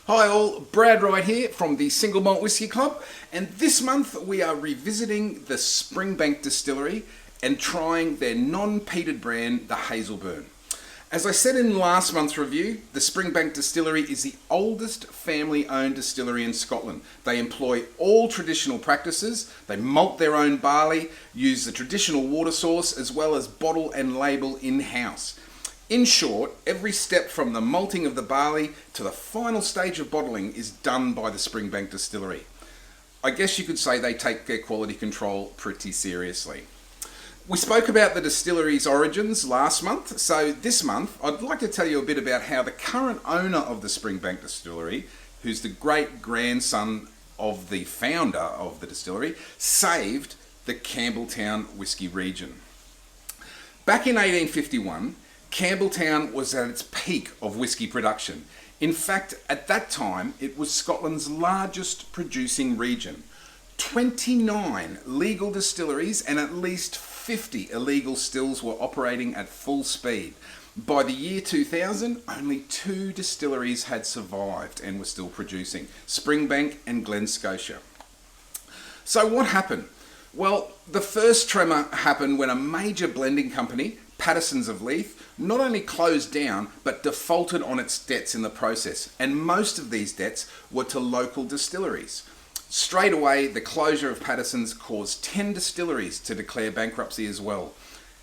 Hi all, Brad Wright here from the Single Malt Whisky Club, and this month we are revisiting the Springbank Distillery and trying their non-peated brand, the Hazelburn. As I said in last month's review, the Springbank Distillery is the oldest family-owned distillery in Scotland. They employ all traditional practices, they malt their own barley, use the traditional water source, as well as bottle and label in-house. In short, every step from the malting of the barley to the final stage of bottling is done by the Springbank Distillery. I guess you could say they take their quality control pretty seriously. We spoke about the distillery's origins last month, so this month I'd like to tell you a bit about how the current owner of the Springbank Distillery, who's the great-grandson of the founder of the distillery, saved the Campbelltown whisky region. Back in 1851, Campbelltown was at its peak of whisky production. In fact, at that time, it was Scotland's largest producing region. 29 legal distilleries and at least 50 illegal stills were operating at full speed. By the year 2000, only 2 distilleries had survived and were still producing, Springbank and Glen Scotia. So what happened? Well, the first tremor happened when a major blending company, Patterson's of Leith, not only closed down but defaulted on its debts in the process, and most of these debts were to local distilleries. Straight away, the closure of Patterson's caused 10 distilleries to declare bankruptcy as well,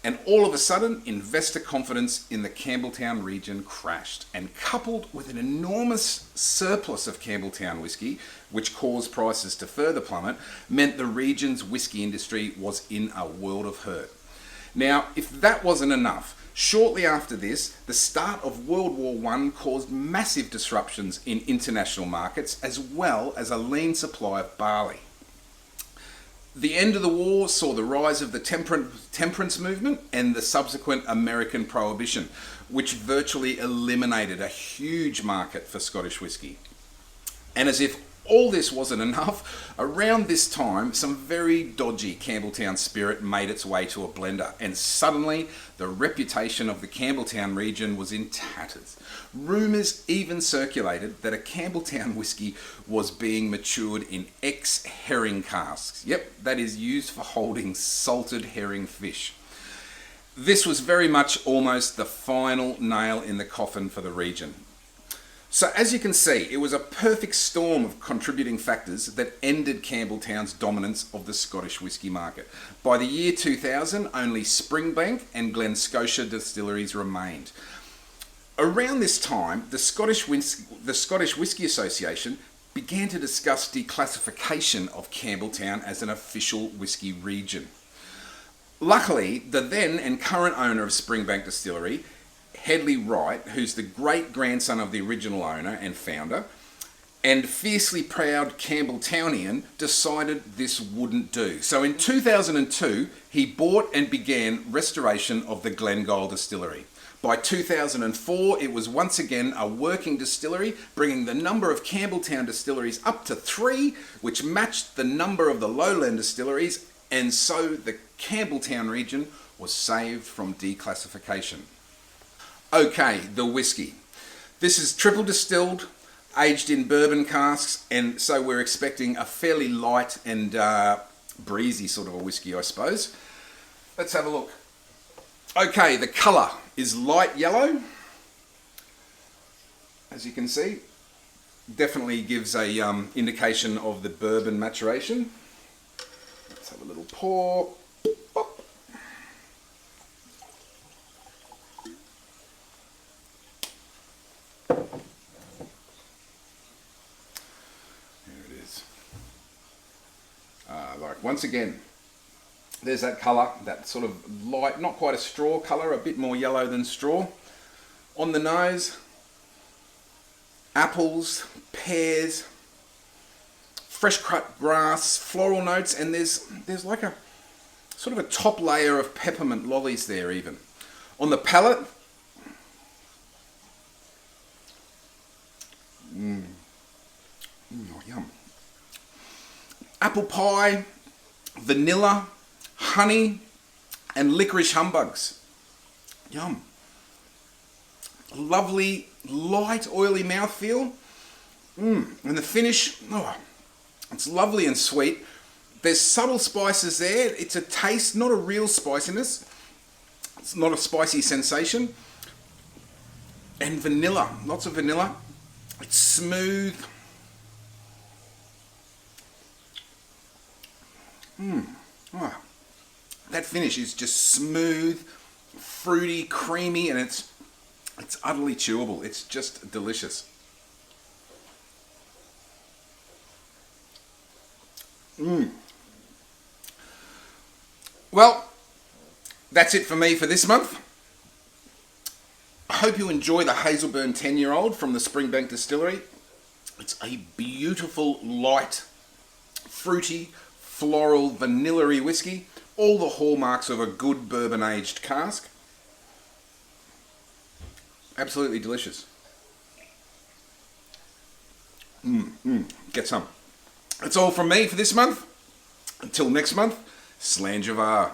and all of a sudden investor confidence in the Campbelltown region crashed, and coupled with an enormous surplus of Campbelltown whisky, which caused prices to further plummet, meant the region's whisky industry was in a world of hurt. Now, if that wasn't enough, shortly after this, the start of World War I caused massive disruptions in international markets, as well as a lean supply of barley. The end of the war saw the rise of the temperance movement and the subsequent American Prohibition, which virtually eliminated a huge market for Scottish whisky. And as if all this wasn't enough, around this time, some very dodgy Campbelltown spirit made its way to a blender, and suddenly the reputation of the Campbelltown region was in tatters. Rumours even circulated that a Campbelltown whisky was being matured in ex-herring casks. Yep, that is used for holding salted herring fish. This was very much almost the final nail in the coffin for the region. So as you can see, it was a perfect storm of contributing factors that ended Campbelltown's dominance of the Scottish whisky market. By the year 2000, only Springbank and Glen Scotia distilleries remained. Around this time, the Scottish Whisky Association began to discuss declassification of Campbelltown as an official whisky region. Luckily, the then and current owner of Springbank Distillery, Hedley Wright, who's the great-grandson of the original owner and founder, and fiercely proud Campbelltownian, decided this wouldn't do. So in 2002, he bought and began restoration of the Glengyle Distillery. By 2004, it was once again a working distillery, bringing the number of Campbelltown distilleries up to 3, which matched the number of the lowland distilleries, and so the Campbelltown region was saved from declassification. Okay, the whiskey. This is triple distilled, aged in bourbon casks, and so we're expecting a fairly light and breezy sort of a whiskey, I suppose. Let's have a look. Okay, the colour is light yellow. As you can see, definitely gives a indication of the bourbon maturation. Let's have a little pour. Once again, there's that colour, that sort of light, not quite a straw colour, a bit more yellow than straw. On the nose, apples, pears, fresh cut grass, floral notes, and there's like a sort of a top layer of peppermint lollies there even. On the palate, yum. Apple pie, vanilla, honey, and licorice humbugs. Yum. Lovely, light, oily mouthfeel. And the finish, oh, it's lovely and sweet. There's subtle spices there. It's a taste, not a real spiciness. It's not a spicy sensation. And vanilla, lots of vanilla. It's smooth. Oh, that finish is just smooth, fruity, creamy, and it's utterly chewable. It's just delicious. Well, that's it for me for this month. I hope you enjoy the Hazelburn 10-year-old from the Springbank Distillery. It's a beautiful, light, fruity, floral, vanilla-y whiskey. All the hallmarks of a good bourbon-aged cask. Absolutely delicious. Get some. That's all from me for this month. Until next month, Slanjavar.